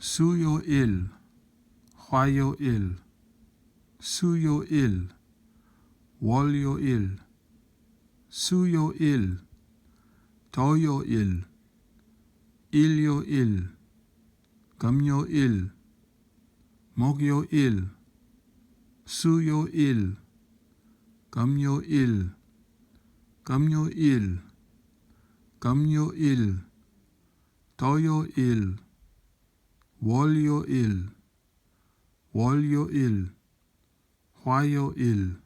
수요일, 화요일, 수요일, 월요일, 수요일, 토요일, 일요일, 금요일, 목요일, 수요일, 금요일, 금요일, 금요일, 토요일, 월요일, 월요일, 화요일,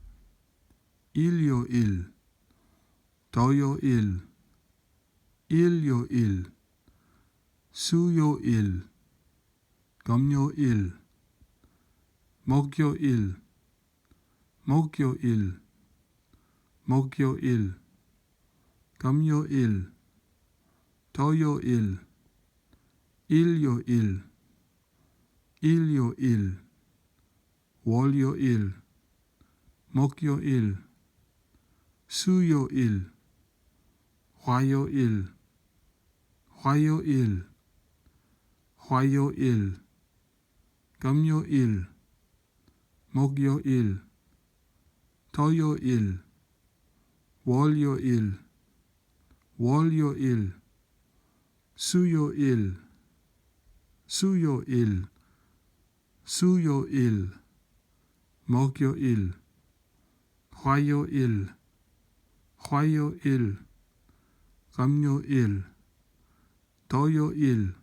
일요일, 토요일, 일요일, 수요일, 금요일, 목요일, 목요일, 목요일, 금요일, 토요일, 일요일, 일요일, 월요일, 목요일, 수요일, 화요일, 화요일, 화요일, 금요일, 목요일, 토요일, 월요일, 월요일, 수요일, 수요일, 수요일, 목요일, 화요일, 화요일, 금요일, 토요일,